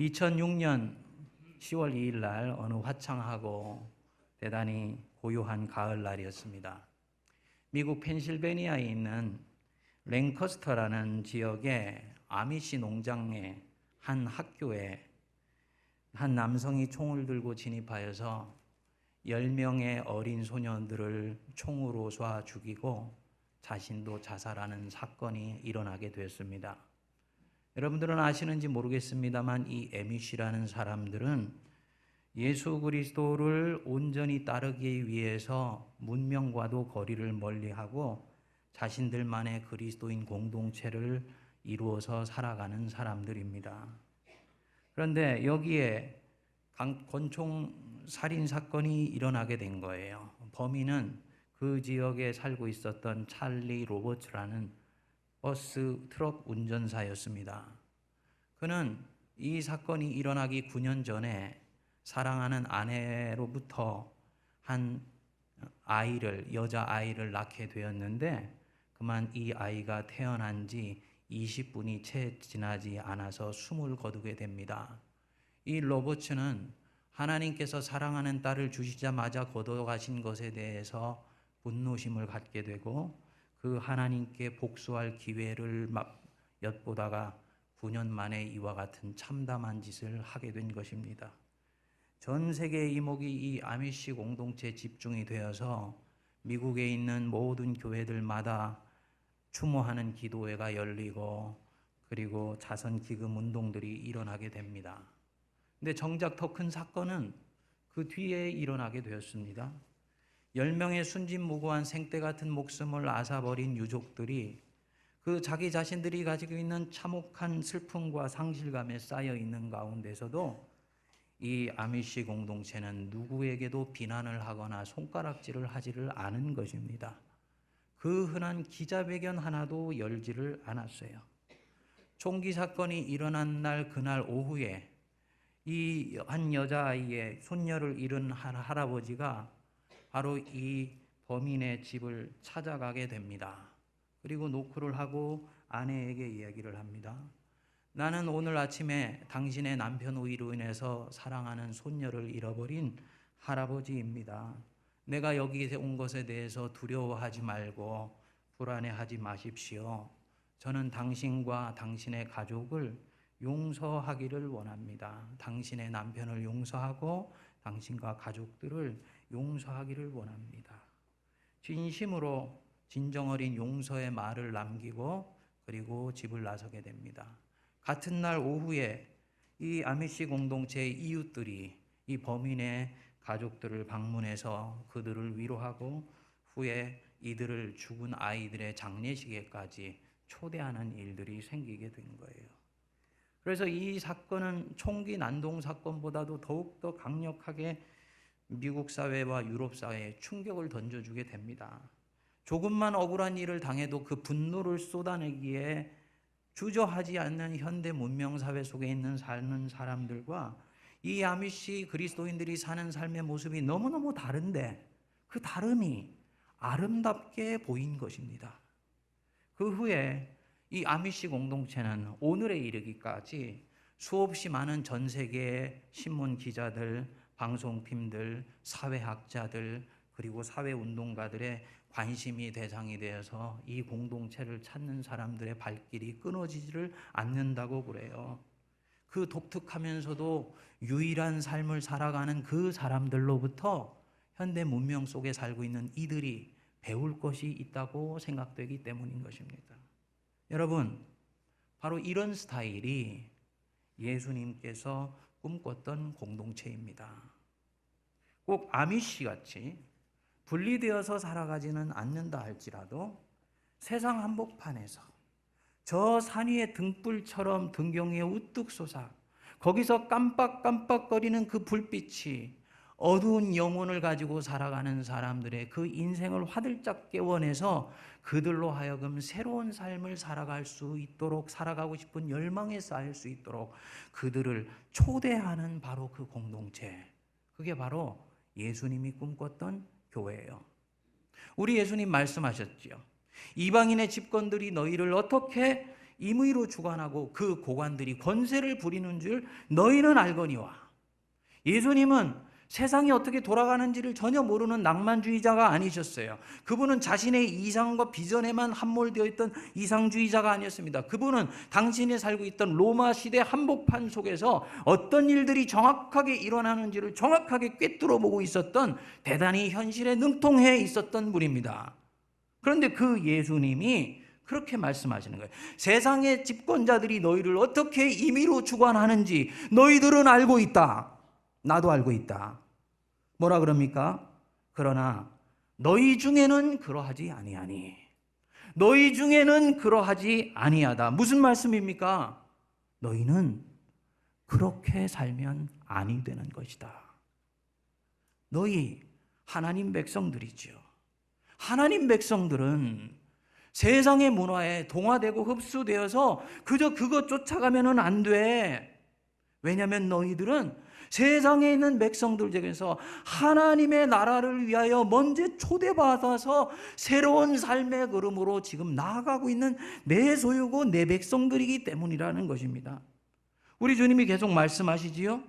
2006년 10월 2일 날 어느 화창하고 대단히 고요한 가을날이었습니다. 미국 펜실베니아에 있는 랭커스터라는 지역의 아미시 농장의 한 학교에 한 남성이 총을 들고 진입하여서 10명의 어린 소년들을 총으로 쏴 죽이고 자신도 자살하는 사건이 일어나게 되었습니다. 여러분들은 아시는지 모르겠습니다만 이 에미시라는 사람들은 예수 그리스도를 온전히 따르기 위해서 문명과도 거리를 멀리하고 자신들만의 그리스도인 공동체를 이루어서 살아가는 사람들입니다. 그런데 여기에 권총 살인 사건이 일어나게 된 거예요. 범인은 그 지역에 살고 있었던 찰리 로버츠라는 버스 트럭 운전사였습니다. 그는 이 사건이 일어나기 9년 전에 사랑하는 아내로부터 한 여자아이를 낳게 되었는데 그만 이 아이가 태어난 지 20분이 채 지나지 않아서 숨을 거두게 됩니다. 이 로버츠는 하나님께서 사랑하는 딸을 주시자마자 거둬가신 것에 대해서 분노심을 갖게 되고 그 하나님께 복수할 기회를 엿보다가 9년 만에 이와 같은 참담한 짓을 하게 된 것입니다. 전 세계의 이목이 이 아미시 공동체에 집중이 되어서 미국에 있는 모든 교회들마다 추모하는 기도회가 열리고 그리고 자선 기금 운동들이 일어나게 됩니다. 근데 정작 더 큰 사건은 그 뒤에 일어나게 되었습니다. 10명의 순진무구한 생떼 같은 목숨을 앗아버린 유족들이 그 자기 자신들이 가지고 있는 참혹한 슬픔과 상실감에 쌓여 있는 가운데서도 이 아미시 공동체는 누구에게도 비난을 하거나 손가락질을 하지를 않은 것입니다. 그 흔한 기자회견 하나도 열지를 않았어요. 총기 사건이 일어난 날 그날 오후에 이 한 여자아이의 손녀를 잃은 할아버지가 바로 이 범인의 집을 찾아가게 됩니다. 그리고 노크를 하고 아내에게 이야기를 합니다. 나는 오늘 아침에 당신의 남편 우위로 인해서 사랑하는 손녀를 잃어버린 할아버지입니다. 내가 여기에 온 것에 대해서 두려워하지 말고 불안해하지 마십시오. 저는 당신과 당신의 가족을 용서하기를 원합니다. 당신의 남편을 용서하고 당신과 가족들을 용서하기를 원합니다. 진심으로 진정어린 용서의 말을 남기고 그리고 집을 나서게 됩니다. 같은 날 오후에 이 아미시 공동체의 이웃들이 이 범인의 가족들을 방문해서 그들을 위로하고 후에 이들을 죽은 아이들의 장례식에까지 초대하는 일들이 생기게 된 거예요. 그래서 이 사건은 총기 난동 사건보다도 더욱더 강력하게 미국 사회와 유럽 사회에 충격을 던져주게 됩니다. 조금만 억울한 일을 당해도 그 분노를 쏟아내기에 주저하지 않는 현대 문명 사회 속에 사는 사람들과 이 아미시 그리스도인들이 사는 삶의 모습이 너무너무 다른데 그 다름이 아름답게 보인 것입니다. 그 후에 이 아미시 공동체는 오늘에 이르기까지 수없이 많은 전 세계의 신문 기자들, 방송팀들, 사회학자들 그리고 사회운동가들의 관심이 대상이 되어서 이 공동체를 찾는 사람들의 발길이 끊어지지를 않는다고 그래요. 그 독특하면서도 유일한 삶을 살아가는 그 사람들로부터 현대 문명 속에 살고 있는 이들이 배울 것이 있다고 생각되기 때문인 것입니다. 여러분, 바로 이런 스타일이 예수님께서 꿈꿨던 공동체입니다. 꼭 아미시 같이 분리되어서 살아가지는 않는다 할지라도 세상 한복판에서 저 산 위의 등불처럼 등경 위에 우뚝 솟아 거기서 깜빡깜빡거리는 그 불빛이 어두운 영혼을 가지고 살아가는 사람들의 그 인생을 화들짝 깨워내서 그들로 하여금 새로운 삶을 살아갈 수 있도록 살아가고 싶은 열망에 쌓일 수 있도록 그들을 초대하는 바로 그 공동체, 그게 바로 예수님이 꿈꿨던 교회예요. 우리 예수님 말씀하셨지요. 이방인의 집권들이 너희를 어떻게 임의로 주관하고 그 고관들이 권세를 부리는 줄 너희는 알거니와. 예수님은 세상이 어떻게 돌아가는지를 전혀 모르는 낭만주의자가 아니셨어요. 그분은 자신의 이상과 비전에만 함몰되어 있던 이상주의자가 아니었습니다. 그분은 당신이 살고 있던 로마 시대 한복판 속에서 어떤 일들이 정확하게 일어나는지를 정확하게 꿰뚫어 보고 있었던, 대단히 현실에 능통해 있었던 분입니다. 그런데 그 예수님이 그렇게 말씀하시는 거예요. 세상의 집권자들이 너희를 어떻게 임의로 주관하는지 너희들은 알고 있다. 나도 알고 있다. 뭐라 그럽니까? 그러나 너희 중에는 그러하지 아니하니. 너희 중에는 그러하지 아니하다. 무슨 말씀입니까? 너희는 그렇게 살면 아니 되는 것이다. 너희 하나님 백성들이죠. 하나님 백성들은 세상의 문화에 동화되고 흡수되어서 그저 그것 쫓아가면 안 돼. 왜냐하면 너희들은 세상에 있는 백성들 중에서 하나님의 나라를 위하여 먼저 초대받아서 새로운 삶의 걸음으로 지금 나아가고 있는 내 소유고 내 백성들이기 때문이라는 것입니다. 우리 주님이 계속 말씀하시지요.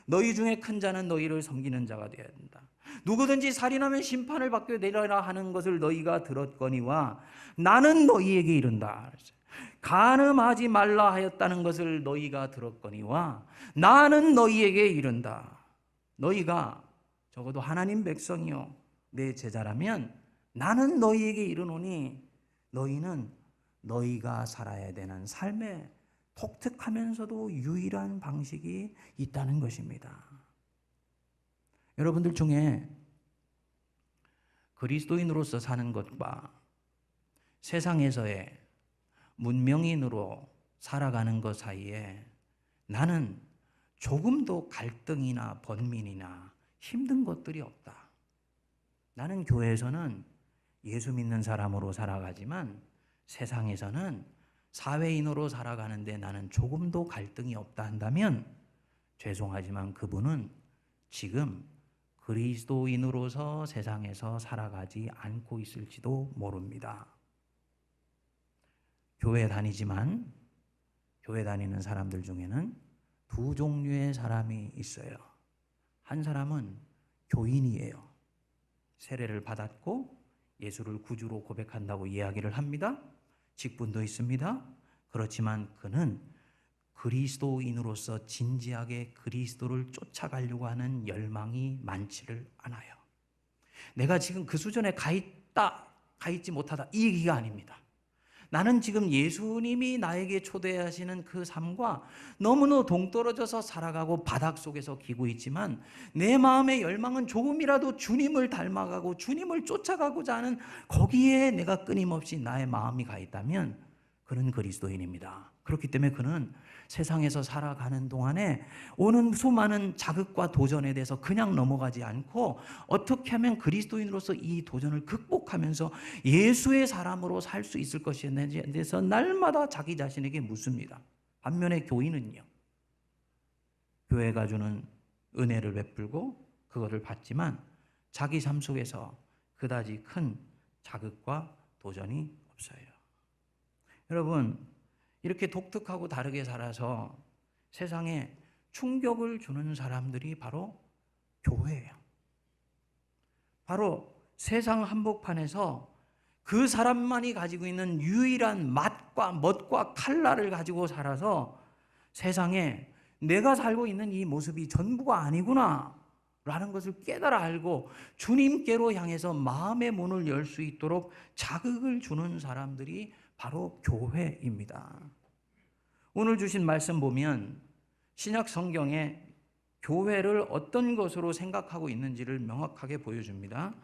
너희 중에 큰 자는 너희를 섬기는 자가 되어야 된다. 누구든지 살인하면 심판을 받게 되리라 하는 것을 너희가 들었거니와 나는 너희에게 이른다. 간음하지 말라 하였다는 것을 너희가 들었거니와 나는 너희에게 이른다. 너희가 적어도 하나님 백성이요 내 제자라면 나는 너희에게 이르노니 너희는 너희가 살아야 되는 삶의 독특하면서도 유일한 방식이 있다는 것입니다. 여러분들 중에 그리스도인으로서 사는 것과 세상에서의 문명인으로 살아가는 것 사이에 나는 조금도 갈등이나 번민이나 힘든 것들이 없다. 나는 교회에서는 예수 믿는 사람으로 살아가지만 세상에서는 사회인으로 살아가는데 나는 조금도 갈등이 없다 한다면 죄송하지만 그분은 지금 그리스도인으로서 세상에서 살아가지 않고 있을지도 모릅니다. 교회 다니지만 교회 다니는 사람들 중에는 두 종류의 사람이 있어요. 한 사람은 교인이에요. 세례를 받았고 예수를 구주로 고백한다고 이야기를 합니다. 직분도 있습니다. 그렇지만 그는 그리스도인으로서 진지하게 그리스도를 쫓아가려고 하는 열망이 많지를 않아요. 내가 지금 그 수준에 가 있지 못하다 이 얘기가 아닙니다. 나는 지금 예수님이 나에게 초대하시는 그 삶과 너무나 동떨어져서 살아가고 바닥 속에서 기고 있지만 내 마음의 열망은 조금이라도 주님을 닮아가고 주님을 쫓아가고자 하는 거기에 내가 끊임없이 나의 마음이 가 있다면 그는 그리스도인입니다. 그렇기 때문에 그는 세상에서 살아가는 동안에 오는 수많은 자극과 도전에 대해서 그냥 넘어가지 않고 어떻게 하면 그리스도인으로서 이 도전을 극복하면서 예수의 사람으로 살 수 있을 것인지에 대해서 날마다 자기 자신에게 묻습니다. 반면에 교인은요, 교회가 주는 은혜를 베풀고 그것을 받지만 자기 삶 속에서 그다지 큰 자극과 도전이 없어요. 여러분, 이렇게 독특하고 다르게 살아서 세상에 충격을 주는 사람들이 바로 교회예요. 바로 세상 한복판에서 그 사람만이 가지고 있는 유일한 맛과 멋과 칼날을 가지고 살아서 세상에 내가 살고 있는 이 모습이 전부가 아니구나 라는 것을 깨달아 알고 주님께로 향해서 마음의 문을 열 수 있도록 자극을 주는 사람들이 바로 교회입니다. 오늘 주신 말씀 보면 신약 성경에 교회를 어떤 것으로 생각하고 있는지를 명확하게 보여줍니다.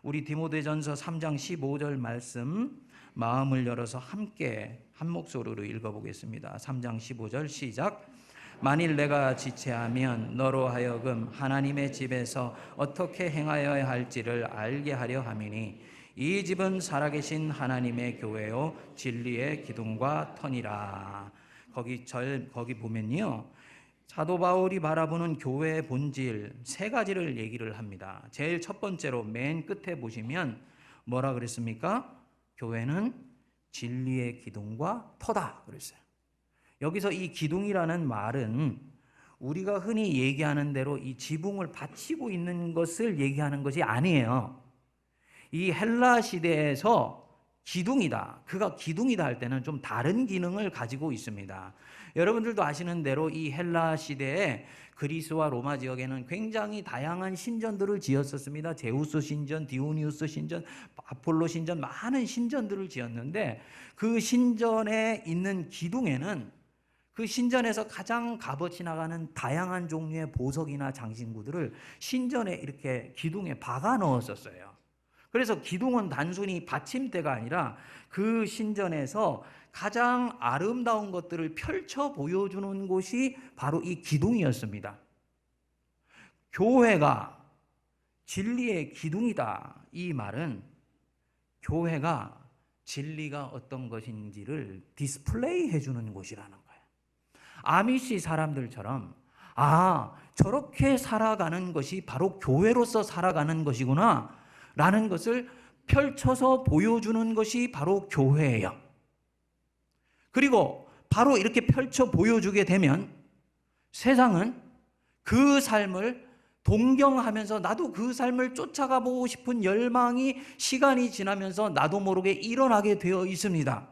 우리 디모데전서 3장 15절 말씀 마음을 열어서 함께 한 목소리로 읽어보겠습니다. 3장 15절 시작. 만일 내가 지체하면 너로 하여금 하나님의 집에서 어떻게 행하여야 할지를 알게 하려 함이니 이 집은 살아계신 하나님의 교회요 진리의 기둥과 터니라. 거기 보면요, 사도 바울이 바라보는 교회의 본질 세 가지를 얘기를 합니다. 제일 첫 번째로 맨 끝에 보시면 뭐라 그랬습니까? 교회는 진리의 기둥과 터다 그랬어요. 여기서 이 기둥이라는 말은 우리가 흔히 얘기하는 대로 이 지붕을 받치고 있는 것을 얘기하는 것이 아니에요. 이 헬라 시대에서 기둥이다, 그가 기둥이다 할 때는 좀 다른 기능을 가지고 있습니다. 여러분들도 아시는 대로 이 헬라 시대에 그리스와 로마 지역에는 굉장히 다양한 신전들을 지었었습니다. 제우스 신전, 디오니우스 신전, 아폴로 신전, 많은 신전들을 지었는데 그 신전에 있는 기둥에는 그 신전에서 가장 값어치 나가는 다양한 종류의 보석이나 장신구들을 신전에 이렇게 기둥에 박아 넣었었어요. 그래서 기둥은 단순히 받침대가 아니라 그 신전에서 가장 아름다운 것들을 펼쳐 보여주는 곳이 바로 이 기둥이었습니다. 교회가 진리의 기둥이다. 이 말은 교회가 진리가 어떤 것인지를 디스플레이 해주는 곳이라는 거예요. 아미시 사람들처럼 저렇게 살아가는 것이 바로 교회로서 살아가는 것이구나 라는 것을 펼쳐서 보여주는 것이 바로 교회예요. 그리고 바로 이렇게 펼쳐 보여주게 되면 세상은 그 삶을 동경하면서 나도 그 삶을 쫓아가 보고 싶은 열망이 시간이 지나면서 나도 모르게 일어나게 되어 있습니다.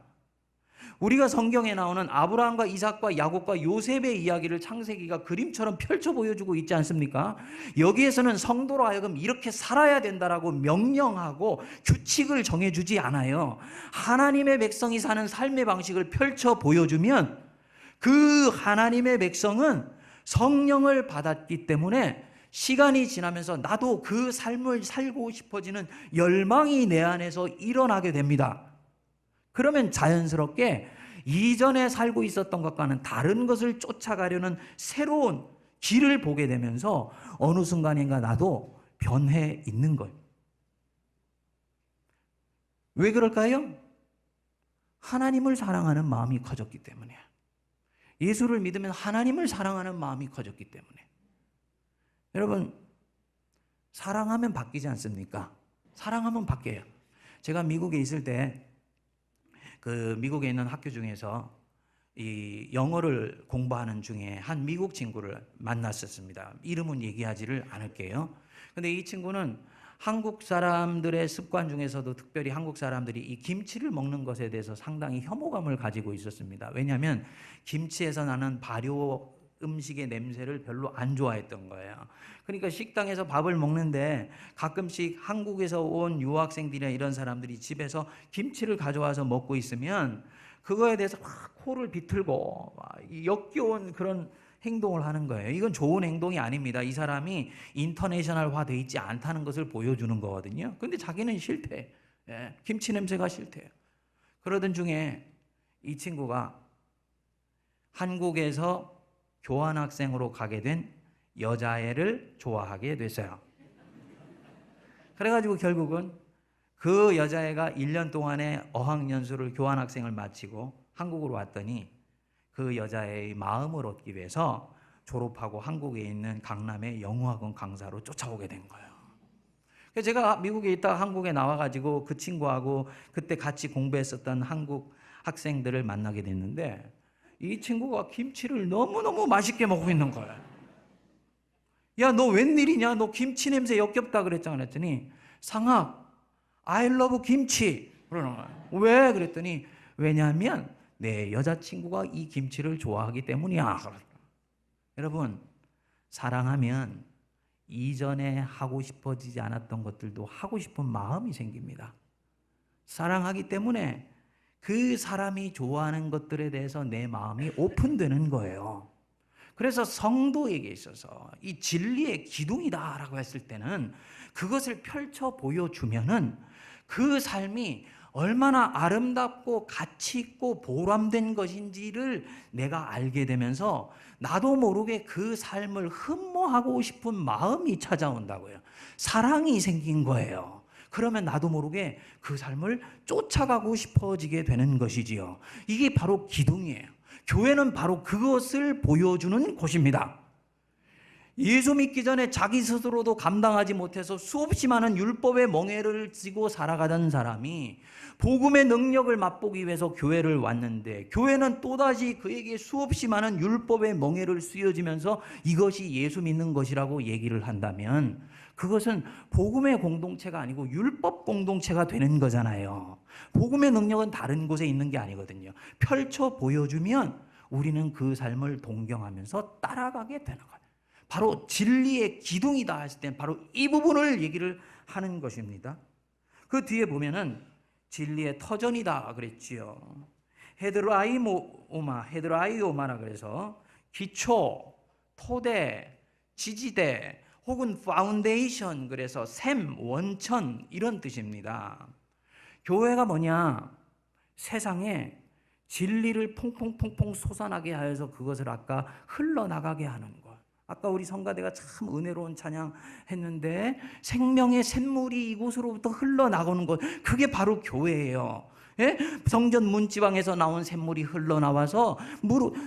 우리가 성경에 나오는 아브라함과 이삭과 야곱과 요셉의 이야기를 창세기가 그림처럼 펼쳐 보여주고 있지 않습니까? 여기에서는 성도로 하여금 이렇게 살아야 된다라고 명령하고 규칙을 정해주지 않아요. 하나님의 백성이 사는 삶의 방식을 펼쳐 보여주면 그 하나님의 백성은 성령을 받았기 때문에 시간이 지나면서 나도 그 삶을 살고 싶어지는 열망이 내 안에서 일어나게 됩니다. 그러면 자연스럽게 이전에 살고 있었던 것과는 다른 것을 쫓아가려는 새로운 길을 보게 되면서 어느 순간인가 나도 변해 있는 거예요. 왜 그럴까요? 하나님을 사랑하는 마음이 커졌기 때문에. 예수를 믿으면 하나님을 사랑하는 마음이 커졌기 때문에. 여러분, 사랑하면 바뀌지 않습니까? 사랑하면 바뀌어요. 제가 미국에 있을 때 그 미국에 있는 학교 중에서 이 영어를 공부하는 중에 한 미국 친구를 만났었습니다. 이름은 얘기하지를 않을게요. 근데 이 친구는 한국 사람들의 습관 중에서도 특별히 한국 사람들이 이 김치를 먹는 것에 대해서 상당히 혐오감을 가지고 있었습니다. 왜냐하면 김치에서 나는 발효 음식의 냄새를 별로 안 좋아했던 거예요. 그러니까 식당에서 밥을 먹는데 가끔씩 한국에서 온 유학생들이나 이런 사람들이 집에서 김치를 가져와서 먹고 있으면 그거에 대해서 막 코를 비틀고 막 역겨운 그런 행동을 하는 거예요. 이건 좋은 행동이 아닙니다. 이 사람이 인터내셔널화 돼 있지 않다는 것을 보여주는 거거든요. 근데 자기는 싫대. 김치 냄새가 싫대요. 그러던 중에 이 친구가 한국에서 교환학생으로 가게 된 여자애를 좋아하게 됐어요. 그래가지고 결국은 그 여자애가 1년 동안의 어학연수를 교환학생을 마치고 한국으로 왔더니 그 여자애의 마음을 얻기 위해서 졸업하고 한국에 있는 강남의 영어학원 강사로 쫓아오게 된 거예요. 그래서 제가 미국에 있다가 한국에 나와가지고 그 친구하고 그때 같이 공부했었던 한국 학생들을 만나게 됐는데 이 친구가 김치를 너무너무 맛있게 먹고 있는 거예요. 야, 너 웬일이냐? 너 김치 냄새 역겹다 그랬잖아. 그랬더니 상학, I love 김치. 그러는 거예요. 왜? 그랬더니 왜냐하면 내 여자친구가 이 김치를 좋아하기 때문이야. 여러분, 사랑하면 이전에 하고 싶어지지 않았던 것들도 하고 싶은 마음이 생깁니다. 사랑하기 때문에 그 사람이 좋아하는 것들에 대해서 내 마음이 오픈되는 거예요. 그래서 성도에게 있어서 이 진리의 기둥이다라고 했을 때는 그것을 펼쳐 보여주면은 그 삶이 얼마나 아름답고 가치 있고 보람된 것인지를 내가 알게 되면서 나도 모르게 그 삶을 흠모하고 싶은 마음이 찾아온다고요. 사랑이 생긴 거예요. 그러면 나도 모르게 그 삶을 쫓아가고 싶어지게 되는 것이지요. 이게 바로 기둥이에요. 교회는 바로 그것을 보여주는 곳입니다. 예수 믿기 전에 자기 스스로도 감당하지 못해서 수없이 많은 율법의 멍에를 지고 살아가던 사람이 복음의 능력을 맛보기 위해서 교회를 왔는데, 교회는 또다시 그에게 수없이 많은 율법의 멍에를 씌워지면서 이것이 예수 믿는 것이라고 얘기를 한다면, 그것은 복음의 공동체가 아니고 율법 공동체가 되는 거잖아요. 복음의 능력은 다른 곳에 있는 게 아니거든요. 펼쳐 보여주면 우리는 그 삶을 동경하면서 따라가게 되는 거예요. 바로 진리의 기둥이다 했을 때 바로 이 부분을 얘기를 하는 것입니다. 그 뒤에 보면은 진리의 터전이다 그랬지요. 헤드라이오마라 그래서 기초, 토대, 지지대 혹은 파운데이션, 그래서 샘, 원천 이런 뜻입니다. 교회가 뭐냐? 세상에 진리를 퐁퐁퐁퐁 솟아나게 하여서 그것을 아까 흘러나가게 하는 것. 아까 우리 성가대가 참 은혜로운 찬양 했는데, 생명의 샘물이 이곳으로부터 흘러나오는 것, 그게 바로 교회예요. 예? 성전 문지방에서 나온 샘물이 흘러나와서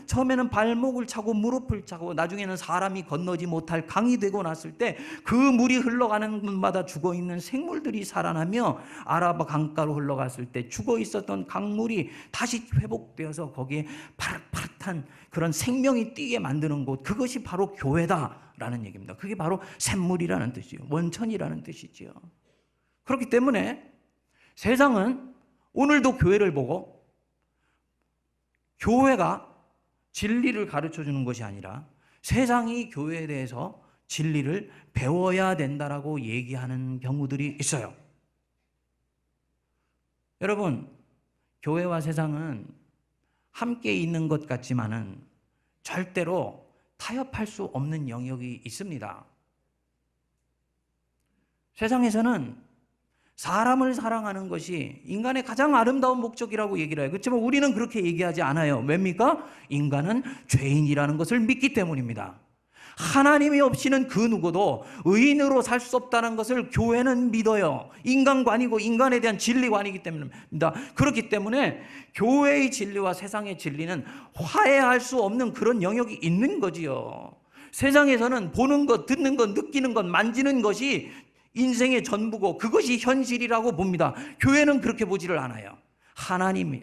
처음에는 발목을 차고 무릎을 차고 나중에는 사람이 건너지 못할 강이 되고 났을 때 그 물이 흘러가는 곳마다 죽어있는 생물들이 살아나며 아라바 강가로 흘러갔을 때 죽어있었던 강물이 다시 회복되어서 거기에 파릇파릇한 그런 생명이 뛰게 만드는 곳, 그것이 바로 교회다라는 얘기입니다. 그게 바로 샘물이라는 뜻이요, 원천이라는 뜻이지요. 그렇기 때문에 세상은 오늘도 교회를 보고 교회가 진리를 가르쳐 주는 것이 아니라 세상이 교회에 대해서 진리를 배워야 된다라고 얘기하는 경우들이 있어요. 여러분, 교회와 세상은 함께 있는 것 같지만은 절대로 타협할 수 없는 영역이 있습니다. 세상에서는 사람을 사랑하는 것이 인간의 가장 아름다운 목적이라고 얘기를 해요. 그렇지만 우리는 그렇게 얘기하지 않아요. 왜입니까? 인간은 죄인이라는 것을 믿기 때문입니다. 하나님이 없이는 그 누구도 의인으로 살 수 없다는 것을 교회는 믿어요. 인간관이고 인간에 대한 진리관이기 때문입니다. 그렇기 때문에 교회의 진리와 세상의 진리는 화해할 수 없는 그런 영역이 있는 거지요. 세상에서는 보는 것, 듣는 것, 느끼는 것, 만지는 것이 인생의 전부고 그것이 현실이라고 봅니다. 교회는 그렇게 보지를 않아요. 하나님이,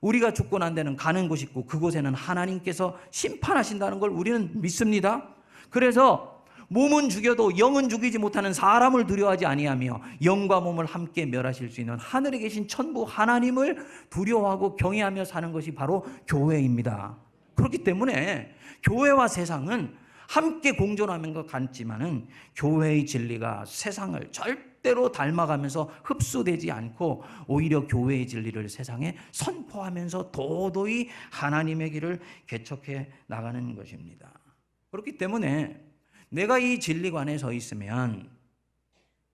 우리가 죽고 난 데는 가는 곳이 있고 그곳에는 하나님께서 심판하신다는 걸 우리는 믿습니다. 그래서 몸은 죽여도 영은 죽이지 못하는 사람을 두려워하지 아니하며 영과 몸을 함께 멸하실 수 있는 하늘에 계신 천부 하나님을 두려워하고 경외하며 사는 것이 바로 교회입니다. 그렇기 때문에 교회와 세상은 함께 공존하는 것 같지만은 교회의 진리가 세상을 절대로 닮아가면서 흡수되지 않고 오히려 교회의 진리를 세상에 선포하면서 도도히 하나님의 길을 개척해 나가는 것입니다. 그렇기 때문에 내가 이 진리관에 서 있으면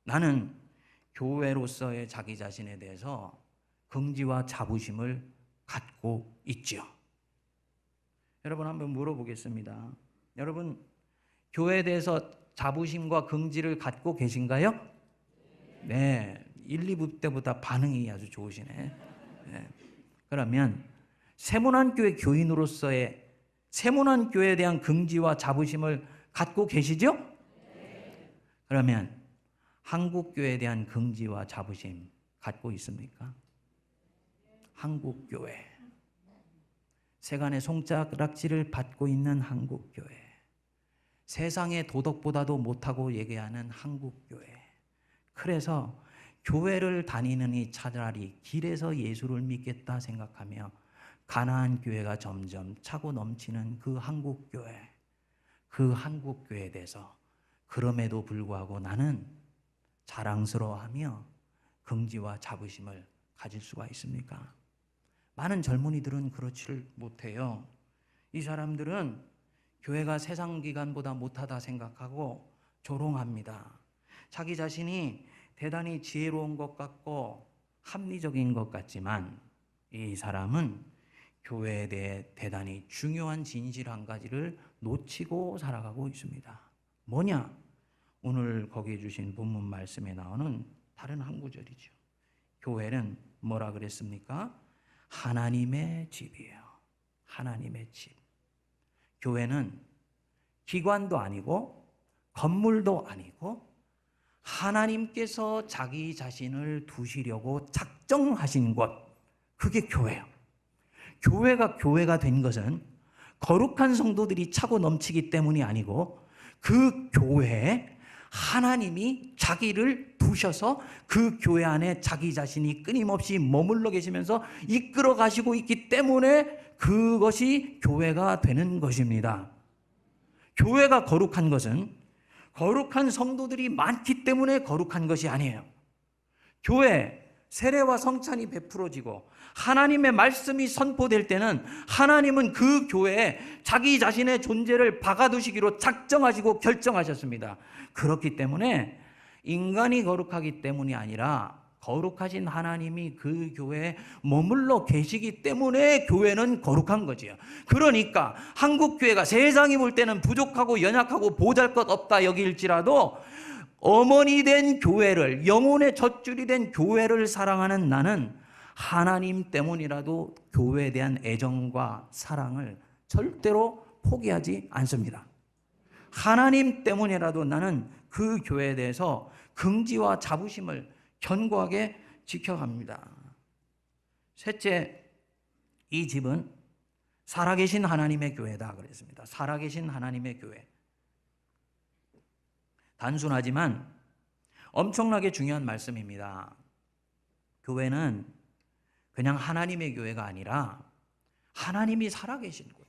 나는 교회로서의 자기 자신에 대해서 긍지와 자부심을 갖고 있지요. 여러분, 한번 물어보겠습니다. 여러분, 교회에 대해서 자부심과 긍지를 갖고 계신가요? 네, 1, 2부 때보다 반응이 아주 좋으시네. 네. 그러면 세문안교회 교인으로서의 세문안교회에 대한 긍지와 자부심을 갖고 계시죠? 그러면 한국교회에 대한 긍지와 자부심 갖고 있습니까? 한국교회, 세간의 손가락질을 받고 있는 한국교회, 세상의 도덕보다도 못하고 얘기하는 한국교회. 그래서 교회를 다니느니 차라리 길에서 예수를 믿겠다 생각하며 가나안 교회가 점점 차고 넘치는 그 한국교회, 그 한국교회에 대해서 그럼에도 불구하고 나는 자랑스러워하며 긍지와 자부심을 가질 수가 있습니까? 많은 젊은이들은 그렇지를 못해요. 이 사람들은 교회가 세상 기관보다 못하다 생각하고 조롱합니다. 자기 자신이 대단히 지혜로운 것 같고 합리적인 것 같지만 이 사람은 교회에 대해 대단히 중요한 진실 한 가지를 놓치고 살아가고 있습니다. 뭐냐? 오늘 거기에 주신 본문 말씀에 나오는 다른 한 구절이죠. 교회는 뭐라 그랬습니까? 하나님의 집이에요. 하나님의 집. 교회는 기관도 아니고 건물도 아니고 하나님께서 자기 자신을 두시려고 작정하신 곳, 그게 교회예요. 교회가 된 것은 거룩한 성도들이 차고 넘치기 때문이 아니고 그 교회에 하나님이 자기를 두셔서 그 교회 안에 자기 자신이 끊임없이 머물러 계시면서 이끌어 가시고 있기 때문에 그것이 교회가 되는 것입니다. 교회가 거룩한 것은 거룩한 성도들이 많기 때문에 거룩한 것이 아니에요. 교회, 세례와 성찬이 베풀어지고 하나님의 말씀이 선포될 때는 하나님은 그 교회에 자기 자신의 존재를 박아두시기로 작정하시고 결정하셨습니다. 그렇기 때문에 인간이 거룩하기 때문이 아니라 거룩하신 하나님이 그 교회에 머물러 계시기 때문에 교회는 거룩한 거지요. 그러니까 한국교회가 세상이 볼 때는 부족하고 연약하고 보잘것없다 여길지라도 어머니 된 교회를, 영혼의 젖줄이 된 교회를 사랑하는 나는 하나님 때문이라도 교회에 대한 애정과 사랑을 절대로 포기하지 않습니다. 하나님 때문이라도 나는 그 교회에 대해서 긍지와 자부심을 견고하게 지켜갑니다. 셋째, 이 집은 살아계신 하나님의 교회다 그랬습니다. 살아계신 하나님의 교회. 단순하지만 엄청나게 중요한 말씀입니다. 교회는 그냥 하나님의 교회가 아니라 하나님이 살아계신 곳.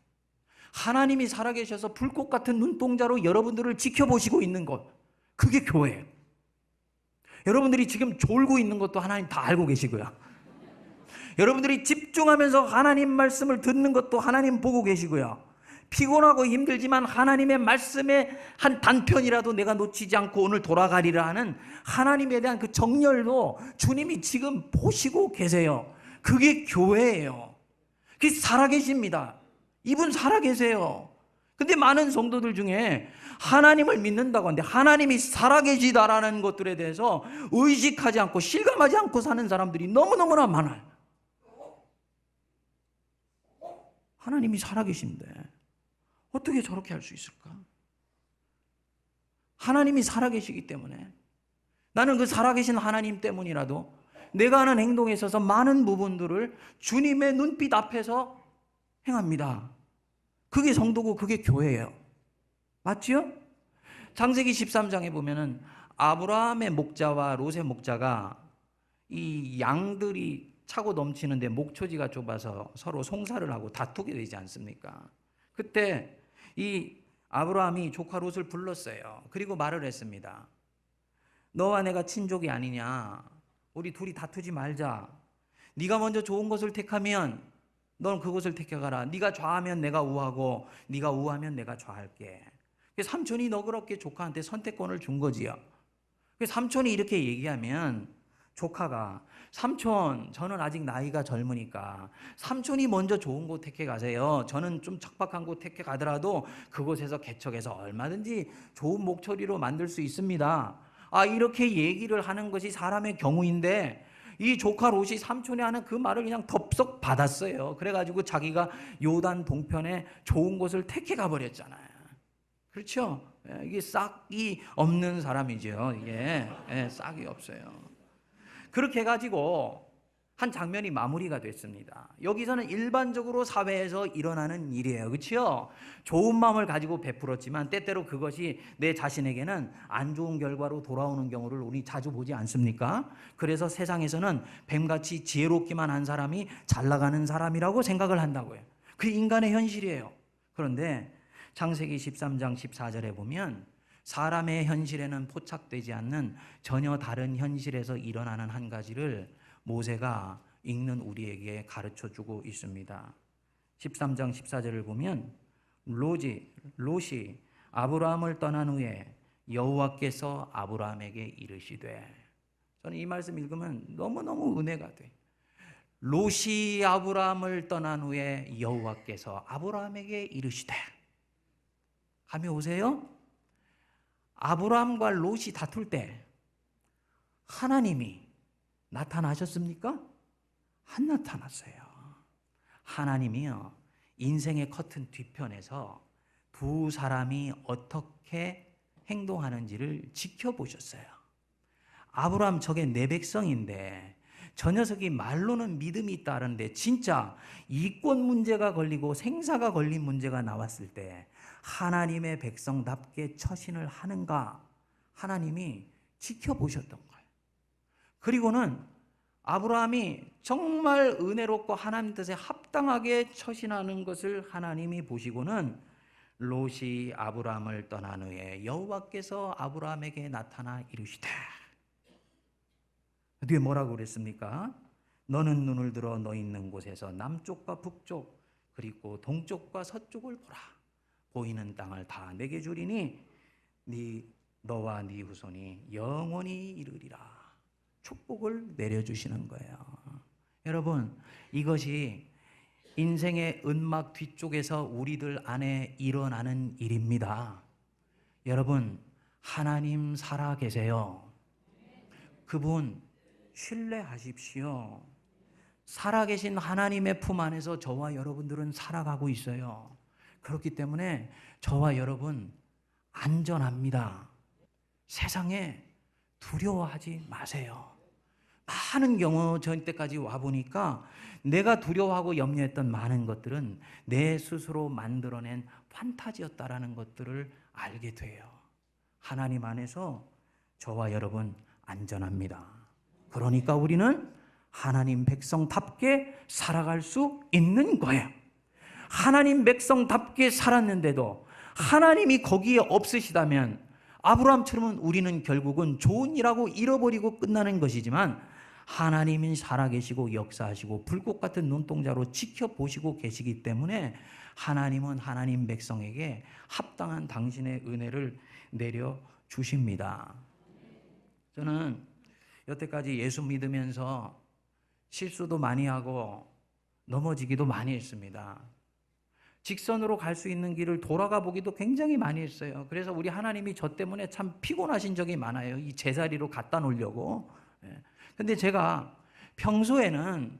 하나님이 살아계셔서 불꽃 같은 눈동자로 여러분들을 지켜보시고 있는 곳. 그게 교회예요. 여러분들이 지금 졸고 있는 것도 하나님 다 알고 계시고요. 여러분들이 집중하면서 하나님 말씀을 듣는 것도 하나님 보고 계시고요. 피곤하고 힘들지만 하나님의 말씀의 한 단편이라도 내가 놓치지 않고 오늘 돌아가리라 하는 하나님에 대한 그 정열도 주님이 지금 보시고 계세요. 그게 교회예요. 그게 살아계십니다. 이분 살아계세요. 근데 많은 성도들 중에 하나님을 믿는다고 하는데 하나님이 살아계시다라는 것들에 대해서 의식하지 않고 실감하지 않고 사는 사람들이 너무너무나 많아요. 하나님이 살아계신데 어떻게 저렇게 할 수 있을까? 하나님이 살아계시기 때문에 나는 그 살아계신 하나님 때문이라도 내가 하는 행동에 있어서 많은 부분들을 주님의 눈빛 앞에서 행합니다. 그게 성도고 그게 교회예요. 맞지요? 창세기 13장에 보면은 아브라함의 목자와 롯의 목자가 이 양들이 차고 넘치는데 목초지가 좁아서 서로 송사를 하고 다투게 되지 않습니까? 그때 이 아브라함이 조카 롯을 불렀어요. 그리고 말을 했습니다. 너와 내가 친족이 아니냐? 우리 둘이 다투지 말자. 네가 먼저 좋은 것을 택하면 넌 그것을 택해가라. 네가 좌하면 내가 우하고 네가 우하면 내가 좌할게. 삼촌이 너그럽게 조카한테 선택권을 준 거지요. 삼촌이 이렇게 얘기하면 조카가 삼촌, 저는 아직 나이가 젊으니까 삼촌이 먼저 좋은 곳 택해 가세요. 저는 좀 척박한 곳 택해 가더라도 그곳에서 개척해서 얼마든지 좋은 목초리로 만들 수 있습니다. 이렇게 얘기를 하는 것이 사람의 경우인데 이 조카 롯이 삼촌이 하는 그 말을 그냥 덥석 받았어요. 그래가지고 자기가 요단 동편에 좋은 곳을 택해 가버렸잖아요. 그렇죠? 이게 싹이 없는 사람이죠. 이게 싹이 없어요. 그렇게 해가지고 한 장면이 마무리가 됐습니다. 여기서는 일반적으로 사회에서 일어나는 일이에요. 그렇죠? 좋은 마음을 가지고 베풀었지만 때때로 그것이 내 자신에게는 안 좋은 결과로 돌아오는 경우를 우리 자주 보지 않습니까? 그래서 세상에서는 뱀같이 지혜롭기만 한 사람이 잘 나가는 사람이라고 생각을 한다고요. 그 인간의 현실이에요. 그런데 창세기 13장 14절에 보면 사람의 현실에는 포착되지 않는 전혀 다른 현실에서 일어나는 한 가지를 모세가 읽는 우리에게 가르쳐주고 있습니다. 13장 14절을 보면 롯이 아브라함을 떠난 후에 여호와께서 아브라함에게 이르시되, 저는 이 말씀 읽으면 너무너무 은혜가 돼. 롯이 아브라함을 떠난 후에 여호와께서 아브라함에게 이르시되. 감이 오세요? 아브라함과 롯이 다툴 때 하나님이 나타나셨습니까? 안 나타났어요. 하나님이요, 인생의 커튼 뒤편에서 두 사람이 어떻게 행동하는지를 지켜보셨어요. 아브라함 저게 내 백성인데 저 녀석이 말로는 믿음이 있다는데 진짜 이권 문제가 걸리고 생사가 걸린 문제가 나왔을 때 하나님의 백성답게 처신을 하는가 하나님이 지켜보셨던 거예요. 그리고는 아브라함이 정말 은혜롭고 하나님 뜻에 합당하게 처신하는 것을 하나님이 보시고는 롯이 아브라함을 떠난 후에 여호와께서 아브라함에게 나타나 이르시되, 뒤에 뭐라고 그랬습니까? 너는 눈을 들어 너 있는 곳에서 남쪽과 북쪽 그리고 동쪽과 서쪽을 보라. 보이는 땅을 다 내게 주리니 너와 네 후손이 영원히 이르리라. 축복을 내려주시는 거예요. 여러분, 이것이 인생의 은막 뒤쪽에서 우리들 안에 일어나는 일입니다. 여러분, 하나님 살아계세요. 그분 신뢰하십시오. 살아계신 하나님의 품 안에서 저와 여러분들은 살아가고 있어요. 그렇기 때문에 저와 여러분 안전합니다. 세상에 두려워하지 마세요. 많은 경우 전 때까지 와보니까 내가 두려워하고 염려했던 많은 것들은 내 스스로 만들어낸 판타지였다라는 것들을 알게 돼요. 하나님 안에서 저와 여러분 안전합니다. 그러니까 우리는 하나님 백성답게 살아갈 수 있는 거예요. 하나님 백성답게 살았는데도 하나님이 거기에 없으시다면 아브라함처럼 우리는 결국은 좋은 일하고 잃어버리고 끝나는 것이지만 하나님이 살아계시고 역사하시고 불꽃 같은 눈동자로 지켜보시고 계시기 때문에 하나님은 하나님 백성에게 합당한 당신의 은혜를 내려주십니다. 저는 여태까지 예수 믿으면서 실수도 많이 하고 넘어지기도 많이 했습니다. 직선으로 갈 수 있는 길을 돌아가 보기도 굉장히 많이 했어요. 그래서 우리 하나님이 저 때문에 참 피곤하신 적이 많아요. 이 제자리로 갖다 놓으려고. 근데 제가 평소에는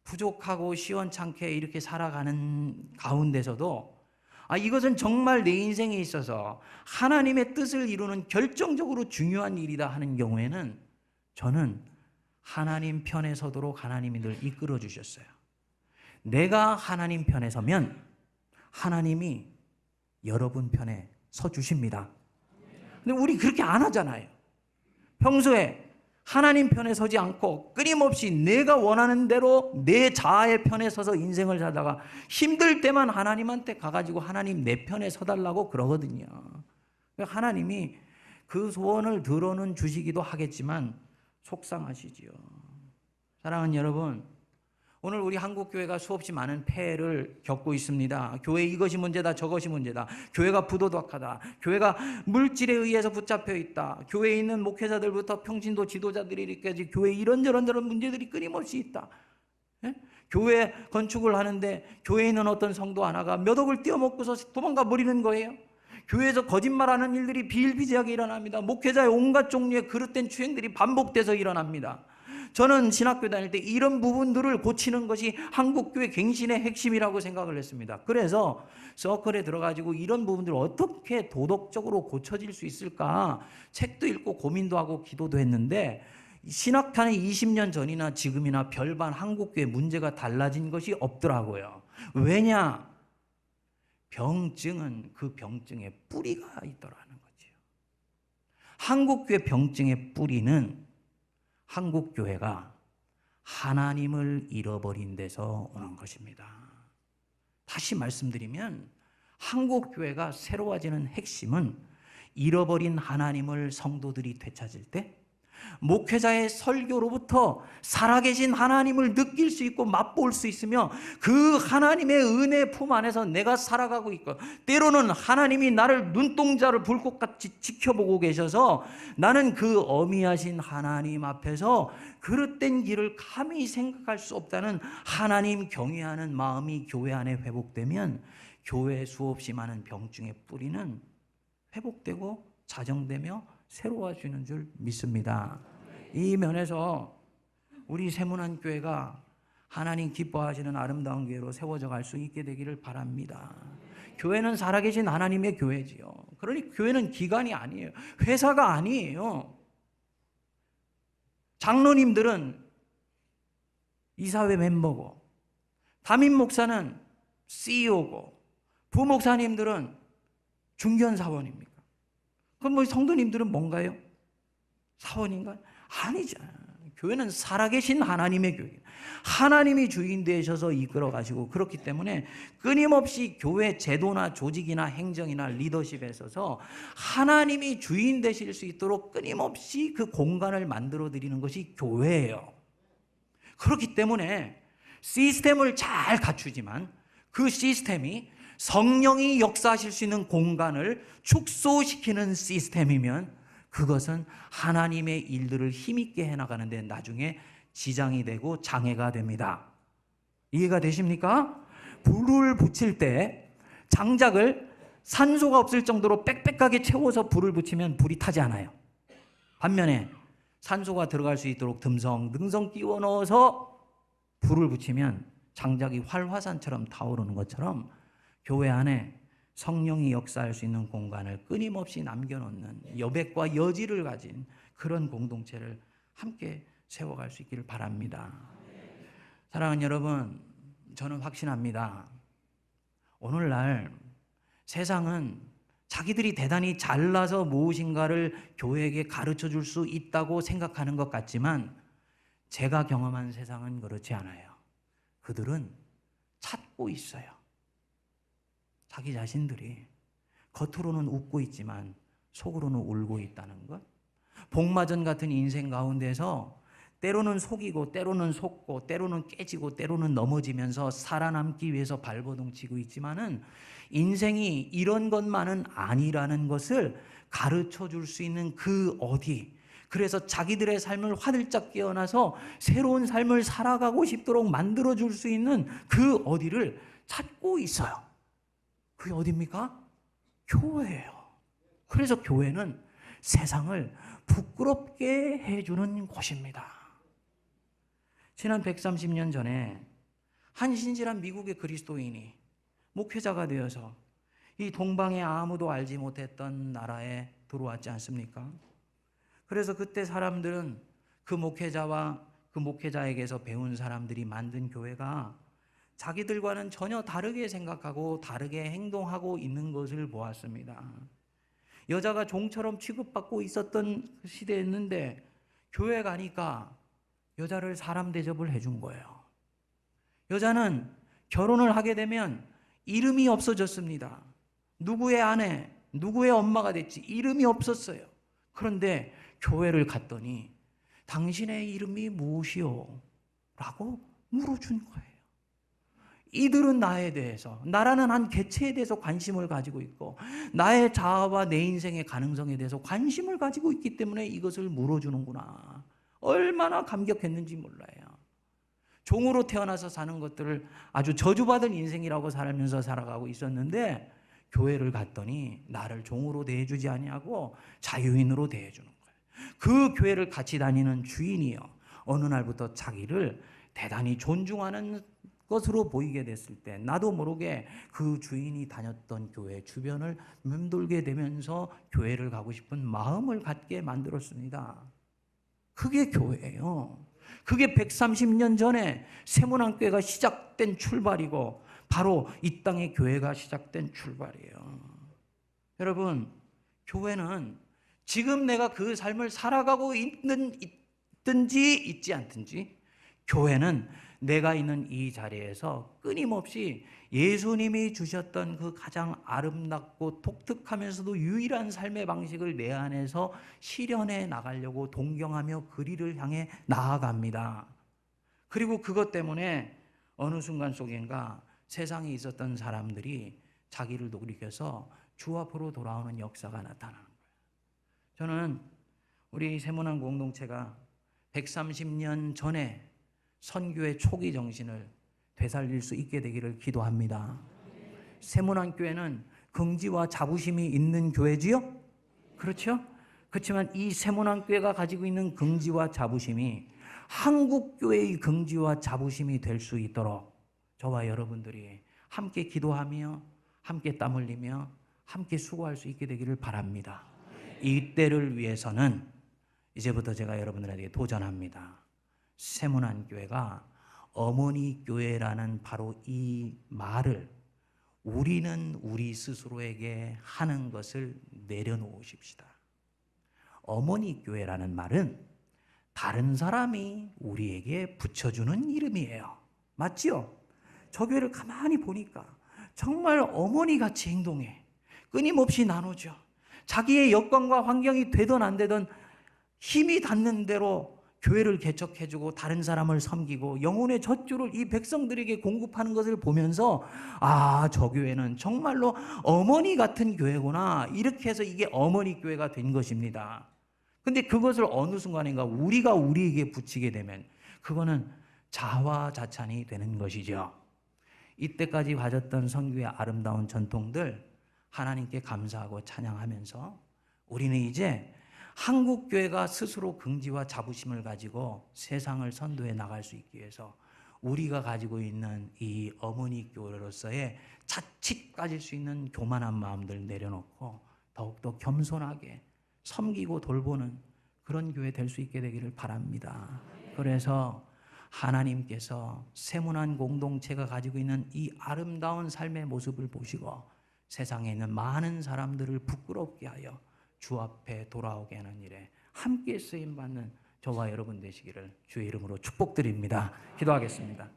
부족하고 시원찮게 이렇게 살아가는 가운데서도 이것은 정말 내 인생에 있어서 하나님의 뜻을 이루는 결정적으로 중요한 일이다 하는 경우에는 저는 하나님 편에 서도록 하나님이 늘 이끌어 주셨어요. 내가 하나님 편에 서면 하나님이 여러분 편에 서 주십니다. 근데 우리 그렇게 안 하잖아요. 평소에 하나님 편에 서지 않고 끊임없이 내가 원하는 대로 내 자아의 편에 서서 인생을 살다가 힘들 때만 하나님한테 가가지고 하나님 내 편에 서달라고 그러거든요. 하나님이 그 소원을 들어는 주시기도 하겠지만 속상하시지요. 사랑하는 여러분, 오늘 우리 한국교회가 수없이 많은 폐해를 겪고 있습니다. 교회 이것이 문제다, 저것이 문제다. 교회가 부도덕하다. 교회가 물질에 의해서 붙잡혀 있다. 교회에 있는 목회자들부터 평신도 지도자들이까지 교회에 이런저런 문제들이 끊임없이 있다. 예? 교회 건축을 하는데 교회에 있는 어떤 성도 하나가 몇 억을 떼어먹고서 도망가 버리는 거예요. 교회에서 거짓말하는 일들이 비일비재하게 일어납니다. 목회자의 온갖 종류의 그릇된 추행들이 반복돼서 일어납니다. 저는 신학교 다닐 때 이런 부분들을 고치는 것이 한국교회 갱신의 핵심이라고 생각을 했습니다. 그래서 서클에 들어가지고 이런 부분들을 어떻게 도덕적으로 고쳐질 수 있을까 책도 읽고 고민도 하고 기도도 했는데 신학탄의 20년 전이나 지금이나 별반 한국교회 문제가 달라진 것이 없더라고요. 왜냐? 병증은 그 병증에 뿌리가 있더라는 거죠. 한국교회 병증의 뿌리는 한국교회가 하나님을 잃어버린 데서 오는 것입니다. 다시 말씀드리면 한국교회가 새로워지는 핵심은 잃어버린 하나님을 성도들이 되찾을 때 목회자의 설교로부터 살아계신 하나님을 느낄 수 있고 맛볼 수 있으며 그 하나님의 은혜 품 안에서 내가 살아가고 있고 때로는 하나님이 나를 눈동자를 불꽃같이 지켜보고 계셔서 나는 그 어미하신 하나님 앞에서 그릇된 길을 감히 생각할 수 없다는 하나님 경외하는 마음이 교회 안에 회복되면 교회 수없이 많은 병증의 뿌리는 회복되고 자정되며 새로워지는 줄 믿습니다. 이 면에서 우리 세문안교회가 하나님 기뻐하시는 아름다운 교회로 세워져 갈 수 있게 되기를 바랍니다. 교회는 살아계신 하나님의 교회지요. 그러니 교회는 기관이 아니에요. 회사가 아니에요. 장로님들은 이사회 멤버고, 담임 목사는 CEO고, 부목사님들은 중견 사원입니까? 그럼 뭐 성도님들은 뭔가요? 사원인가요? 아니죠. 교회는 살아계신 하나님의 교회. 하나님이 주인 되셔서 이끌어 가시고, 그렇기 때문에 끊임없이 교회 제도나 조직이나 행정이나 리더십에 있어서 하나님이 주인 되실 수 있도록 끊임없이 그 공간을 만들어 드리는 것이 교회예요. 그렇기 때문에 시스템을 잘 갖추지만 그 시스템이 성령이 역사하실 수 있는 공간을 축소시키는 시스템이면 그것은 하나님의 일들을 힘있게 해나가는데 나중에 지장이 되고 장애가 됩니다. 이해가 되십니까? 불을 붙일 때 장작을 산소가 없을 정도로 빽빽하게 채워서 불을 붙이면 불이 타지 않아요. 반면에 산소가 들어갈 수 있도록 듬성듬성 끼워 넣어서 불을 붙이면 장작이 활화산처럼 타오르는 것처럼 교회 안에 성령이 역사할 수 있는 공간을 끊임없이 남겨놓는 여백과 여지를 가진 그런 공동체를 함께 세워갈 수 있기를 바랍니다. 사랑하는 여러분, 저는 확신합니다. 오늘날 세상은 자기들이 대단히 잘나서 무엇인가를 교회에게 가르쳐 줄 수 있다고 생각하는 것 같지만 제가 경험한 세상은 그렇지 않아요. 그들은 찾고 있어요. 자기 자신들이 겉으로는 웃고 있지만 속으로는 울고 있다는 것. 복마전 같은 인생 가운데서 때로는 속이고 때로는 속고 때로는 깨지고 때로는 넘어지면서 살아남기 위해서 발버둥 치고 있지만은 인생이 이런 것만은 아니라는 것을 가르쳐 줄 수 있는 그 어디, 그래서 자기들의 삶을 화들짝 깨어나서 새로운 삶을 살아가고 싶도록 만들어 줄 수 있는 그 어디를 찾고 있어요. 그게 어디입니까? 교회예요. 그래서 교회는 세상을 부끄럽게 해주는 곳입니다. 지난 130년 전에 한 신실한 미국의 그리스도인이 목회자가 되어서 이 동방에 아무도 알지 못했던 나라에 들어왔지 않습니까? 그래서 그때 사람들은 그 목회자와 그 목회자에게서 배운 사람들이 만든 교회가 자기들과는 전혀 다르게 생각하고 다르게 행동하고 있는 것을 보았습니다. 여자가 종처럼 취급받고 있었던 시대였는데 교회 가니까 여자를 사람 대접을 해준 거예요. 여자는 결혼을 하게 되면 이름이 없어졌습니다. 누구의 아내, 누구의 엄마가 됐지 이름이 없었어요. 그런데 교회를 갔더니 당신의 이름이 무엇이요? 라고 물어준 거예요. 이들은 나에 대해서, 나라는 한 개체에 대해서 관심을 가지고 있고 나의 자아와 내 인생의 가능성에 대해서 관심을 가지고 있기 때문에 이것을 물어주는구나. 얼마나 감격했는지 몰라요. 종으로 태어나서 사는 것들을 아주 저주받은 인생이라고 살면서 살아가고 있었는데 교회를 갔더니 나를 종으로 대해주지 아니하고 자유인으로 대해주는 거예요. 그 교회를 같이 다니는 주인이요, 어느 날부터 자기를 대단히 존중하는 것으로 보이게 됐을 때 나도 모르게 그 주인이 다녔던 교회 주변을 맴돌게 되면서 교회를 가고 싶은 마음을 갖게 만들었습니다. 그게 교회예요. 그게 130년 전에 세문안교회가 시작된 출발이고 바로 이 땅의 교회가 시작된 출발이에요. 여러분, 교회는 지금 내가 그 삶을 살아가고 있든지 있지 않든지 교회는 내가 있는 이 자리에서 끊임없이 예수님이 주셨던 그 가장 아름답고 독특하면서도 유일한 삶의 방식을 내 안에서 실현해 나가려고 동경하며 그리를 향해 나아갑니다. 그리고 그것 때문에 어느 순간 속인가 세상에 있었던 사람들이 자기를 놀이켜서 주 앞으로 돌아오는 역사가 나타나는 거예요. 저는 우리 세문안 공동체가 130년 전에 선교의 초기 정신을 되살릴 수 있게 되기를 기도합니다. 세문안교회는 긍지와 자부심이 있는 교회지요? 그렇죠? 그렇지만 이 세문안교회가 가지고 있는 긍지와 자부심이 한국교회의 긍지와 자부심이 될 수 있도록 저와 여러분들이 함께 기도하며 함께 땀 흘리며 함께 수고할 수 있게 되기를 바랍니다. 이 때를 위해서는 이제부터 제가 여러분들에게 도전합니다. 세문안교회가 어머니 교회라는 바로 이 말을 우리는 우리 스스로에게 하는 것을 내려놓으십시다. 어머니 교회라는 말은 다른 사람이 우리에게 붙여주는 이름이에요. 맞지요? 저 교회를 가만히 보니까 정말 어머니같이 행동해. 끊임없이 나누죠. 자기의 여건과 환경이 되든 안 되든 힘이 닿는 대로 교회를 개척해주고 다른 사람을 섬기고 영혼의 젖줄을 이 백성들에게 공급하는 것을 보면서 아, 저 교회는 정말로 어머니 같은 교회구나. 이렇게 해서 이게 어머니 교회가 된 것입니다. 근데 그것을 어느 순간인가 우리가 우리에게 붙이게 되면 그거는 자화자찬이 되는 것이죠. 이때까지 가졌던 선교의 아름다운 전통들 하나님께 감사하고 찬양하면서 우리는 이제 한국교회가 스스로 긍지와 자부심을 가지고 세상을 선도해 나갈 수 있기 위해서 우리가 가지고 있는 이 어머니 교회로서의 자칫 가질 수 있는 교만한 마음들 내려놓고 더욱더 겸손하게 섬기고 돌보는 그런 교회 될 수 있게 되기를 바랍니다. 그래서 하나님께서 세문안 공동체가 가지고 있는 이 아름다운 삶의 모습을 보시고 세상에 있는 많은 사람들을 부끄럽게 하여 주 앞에 돌아오게 하는 일에 함께 쓰임받는 저와 여러분 되시기를 주의 이름으로 축복드립니다. 기도하겠습니다.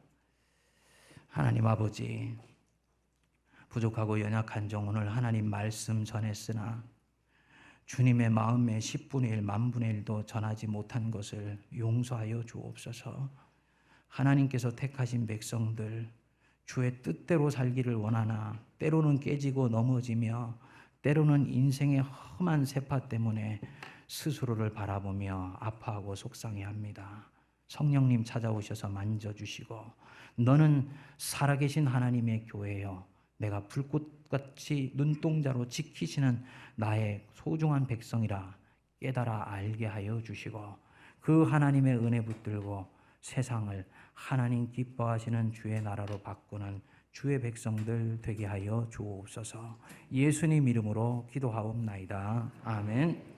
하나님 아버지, 부족하고 연약한 영혼을 하나님 말씀 전했으나 주님의 마음의 10분의 1, 만분의 1도 전하지 못한 것을 용서하여 주옵소서. 하나님께서 택하신 백성들 주의 뜻대로 살기를 원하나 때로는 깨지고 넘어지며 때로는 인생의 험한 세파 때문에 스스로를 바라보며 아파하고 속상해합니다. 성령님 찾아오셔서 만져주시고 너는 살아계신 하나님의 교회여 내가 불꽃같이 눈동자로 지키시는 나의 소중한 백성이라 깨달아 알게 하여 주시고 그 하나님의 은혜 붙들고 세상을 하나님 기뻐하시는 주의 나라로 바꾸는 주의 백성들 되게 하여 주옵소서. 예수님 이름으로 기도하옵나이다. 아멘.